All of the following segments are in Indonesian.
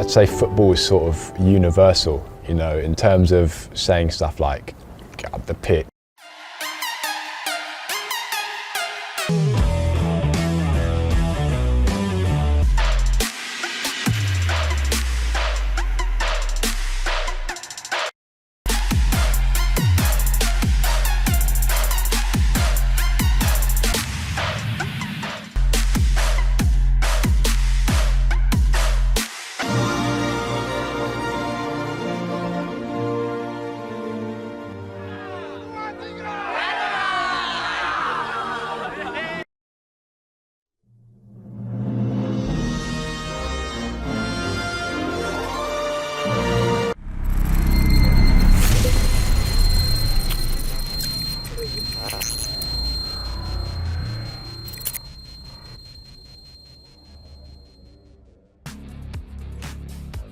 I'd say football is sort of universal, you know, in terms of saying stuff like, get up the pitch.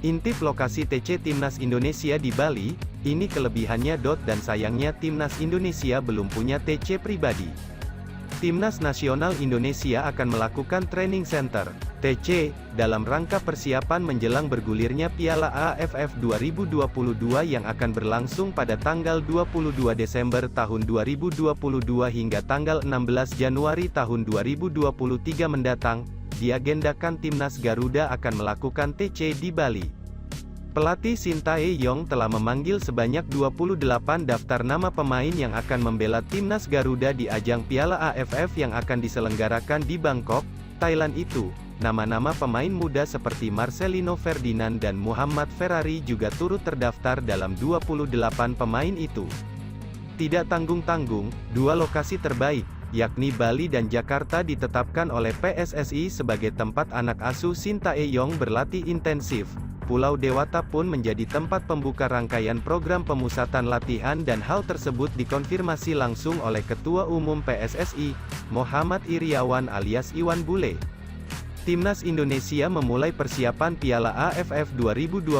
Intip lokasi TC Timnas Indonesia di Bali, ini kelebihannya. Dan sayangnya Timnas Indonesia belum punya TC pribadi. Timnas Nasional Indonesia akan melakukan training center, TC, dalam rangka persiapan menjelang bergulirnya Piala AFF 2022 yang akan berlangsung pada tanggal 22 Desember tahun 2022 hingga tanggal 16 Januari tahun 2023 mendatang. Diagendakan Timnas Garuda akan melakukan TC di Bali. Pelatih Sintayong telah memanggil sebanyak 28 daftar nama pemain yang akan membela Timnas Garuda di ajang Piala AFF yang akan diselenggarakan di Bangkok, Thailand itu. Nama-nama pemain muda seperti Marcelino Ferdinand dan Muhammad Ferrari juga turut terdaftar dalam 28 pemain itu. Tidak tanggung-tanggung, dua lokasi terbaik, yakni Bali dan Jakarta, ditetapkan oleh PSSI sebagai tempat anak asuh Sintayong berlatih intensif. Pulau Dewata pun menjadi tempat pembuka rangkaian program pemusatan latihan dan hal tersebut dikonfirmasi langsung oleh Ketua Umum PSSI, Muhammad Iriawan alias Iwan Bule. Timnas Indonesia memulai persiapan Piala AFF 2022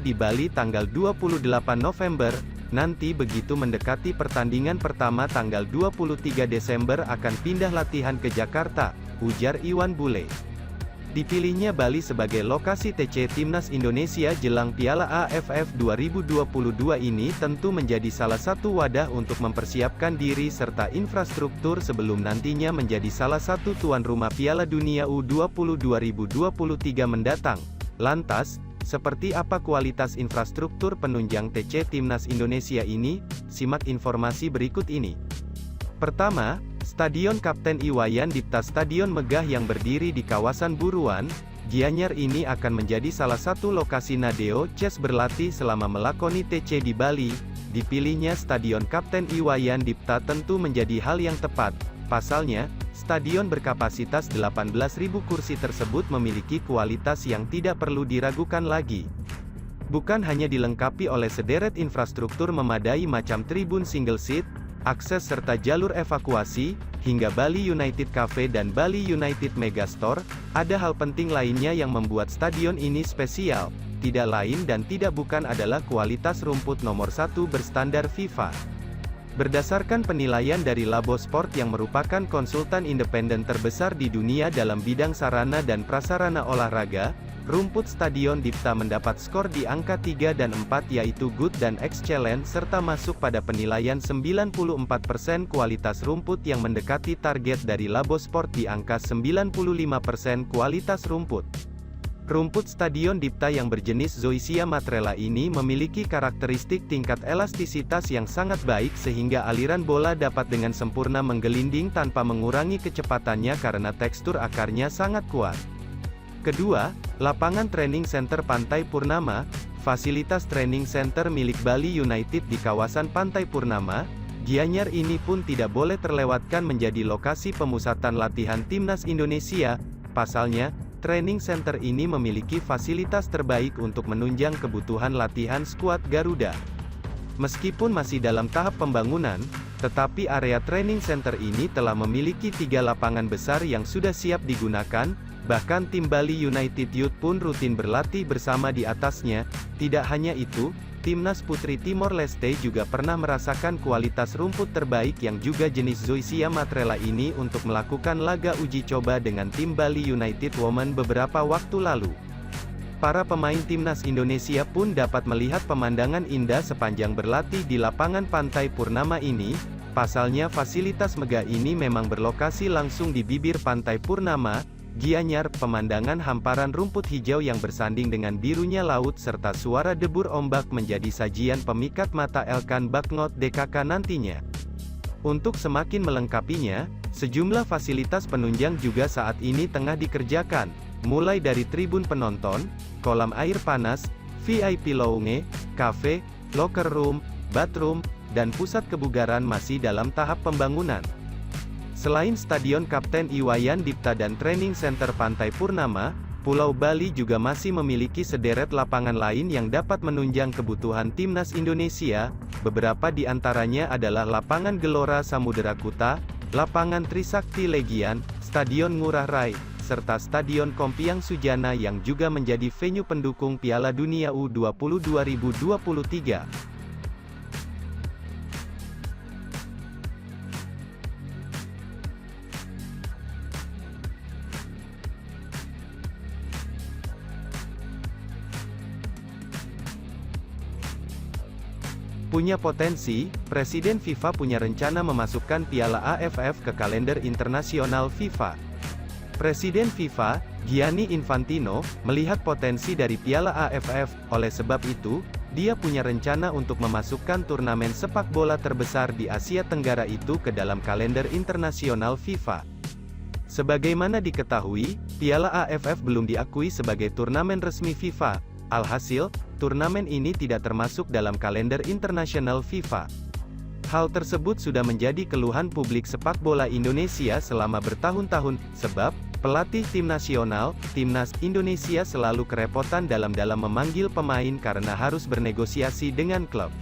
di Bali tanggal 28 November. Nanti begitu mendekati pertandingan pertama tanggal 23 Desember akan pindah latihan ke Jakarta, ujar Iwan Bule. Dipilihnya Bali sebagai lokasi TC Timnas Indonesia jelang Piala AFF 2022 ini tentu menjadi salah satu wadah untuk mempersiapkan diri serta infrastruktur sebelum nantinya menjadi salah satu tuan rumah Piala Dunia U20 2023 mendatang. Lantas, seperti apa kualitas infrastruktur penunjang TC Timnas Indonesia ini? Simak informasi berikut ini. Pertama, Stadion Kapten Iwayan Dipta, stadion megah yang berdiri di kawasan Buruan, Gianyar ini akan menjadi salah satu lokasi Nadeo Chess berlatih selama melakoni TC di Bali. Dipilihnya Stadion Kapten Iwayan Dipta tentu menjadi hal yang tepat. Pasalnya, stadion berkapasitas 18.000 kursi tersebut memiliki kualitas yang tidak perlu diragukan lagi. Bukan hanya dilengkapi oleh sederet infrastruktur memadai macam tribun single seat, akses serta jalur evakuasi, hingga Bali United Cafe dan Bali United Megastore, ada hal penting lainnya yang membuat stadion ini spesial. Tidak lain dan tidak bukan adalah kualitas rumput nomor 1 berstandar FIFA. Berdasarkan penilaian dari Labo Sport yang merupakan konsultan independen terbesar di dunia dalam bidang sarana dan prasarana olahraga, rumput Stadion Dipta mendapat skor di angka 3 dan 4 yaitu Good dan Excellent serta masuk pada penilaian 94% kualitas rumput yang mendekati target dari Labo Sport di angka 95% kualitas rumput. Rumput Stadion Dipta yang berjenis Zoysia Matrela ini memiliki karakteristik tingkat elastisitas yang sangat baik sehingga aliran bola dapat dengan sempurna menggelinding tanpa mengurangi kecepatannya karena tekstur akarnya sangat kuat. Kedua, lapangan training center Pantai Purnama, fasilitas training center milik Bali United di kawasan Pantai Purnama, Gianyar ini pun tidak boleh terlewatkan menjadi lokasi pemusatan latihan Timnas Indonesia. Pasalnya, training center ini memiliki fasilitas terbaik untuk menunjang kebutuhan latihan skuad Garuda. Meskipun masih dalam tahap pembangunan, tetapi area training center ini telah memiliki 3 lapangan besar yang sudah siap digunakan, bahkan tim Bali United Youth pun rutin berlatih bersama di atasnya. Tidak hanya itu, Timnas Putri Timor Leste juga pernah merasakan kualitas rumput terbaik yang juga jenis Zoysia Matrela ini untuk melakukan laga uji coba dengan tim Bali United Women beberapa waktu lalu. para pemain timnas Indonesia pun dapat melihat pemandangan indah sepanjang berlatih di lapangan Pantai Purnama ini. Pasalnya fasilitas megah ini memang berlokasi langsung di bibir Pantai Purnama, Gianyar. Pemandangan hamparan rumput hijau yang bersanding dengan birunya laut serta suara debur ombak menjadi sajian pemikat mata Elkan Bagnot DKK nantinya. Untuk semakin melengkapinya, sejumlah fasilitas penunjang juga saat ini tengah dikerjakan, mulai dari tribun penonton, kolam air panas, VIP lounge, cafe, locker room, bathroom, dan pusat kebugaran masih dalam tahap pembangunan. Selain Stadion Kapten Iwayan Dipta dan Training Center Pantai Purnama, Pulau Bali juga masih memiliki sederet lapangan lain yang dapat menunjang kebutuhan timnas Indonesia. Beberapa di antaranya adalah Lapangan Gelora Samudera Kuta, Lapangan Trisakti Legian, Stadion Ngurah Rai, serta Stadion Kompiang Sujana yang juga menjadi venue pendukung Piala Dunia U20 2023. Punya potensi, Presiden FIFA punya rencana memasukkan Piala AFF ke kalender internasional FIFA. Presiden FIFA, Gianni Infantino, melihat potensi dari Piala AFF, oleh sebab itu, dia punya rencana untuk memasukkan turnamen sepak bola terbesar di Asia Tenggara itu ke dalam kalender internasional FIFA. Sebagaimana diketahui, Piala AFF belum diakui sebagai turnamen resmi FIFA. Alhasil, turnamen ini tidak termasuk dalam kalender internasional FIFA. Hal tersebut sudah menjadi keluhan publik sepak bola Indonesia selama bertahun-tahun, sebab pelatih tim nasional, timnas Indonesia selalu kerepotan dalam memanggil pemain karena harus bernegosiasi dengan klub.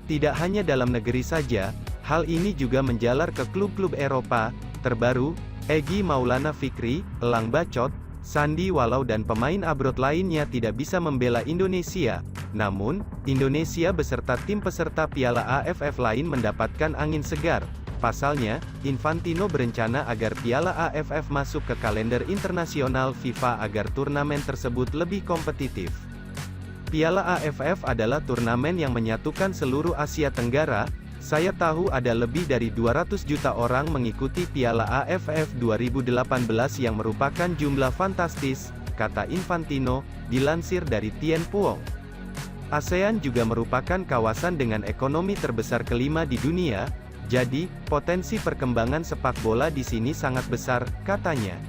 Tidak hanya dalam negeri saja, hal ini juga menjalar ke klub-klub Eropa. Terbaru, Egy Maulana Fikri, Elang Bacot, Sandi Walau dan pemain abroad lainnya tidak bisa membela Indonesia. Namun, Indonesia beserta tim peserta Piala AFF lain mendapatkan angin segar. Pasalnya, Infantino berencana agar Piala AFF masuk ke kalender internasional FIFA agar turnamen tersebut lebih kompetitif. Piala AFF adalah turnamen yang menyatukan seluruh Asia Tenggara. Saya tahu ada lebih dari 200 juta orang mengikuti Piala AFF 2018 yang merupakan jumlah fantastis, kata Infantino, dilansir dari Tien Puong. ASEAN juga merupakan kawasan dengan ekonomi terbesar kelima di dunia, jadi, potensi perkembangan sepak bola di sini sangat besar, katanya.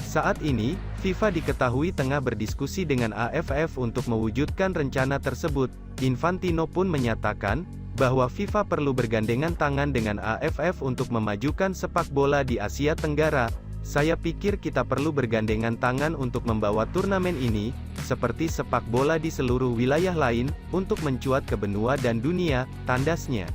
Saat ini, FIFA diketahui tengah berdiskusi dengan AFF untuk mewujudkan rencana tersebut. Infantino pun menyatakan bahwa FIFA perlu bergandengan tangan dengan AFF untuk memajukan sepak bola di Asia Tenggara. Saya pikir kita perlu bergandengan tangan untuk membawa turnamen ini, seperti sepak bola di seluruh wilayah lain, untuk mencuat ke benua dan dunia, tandasnya.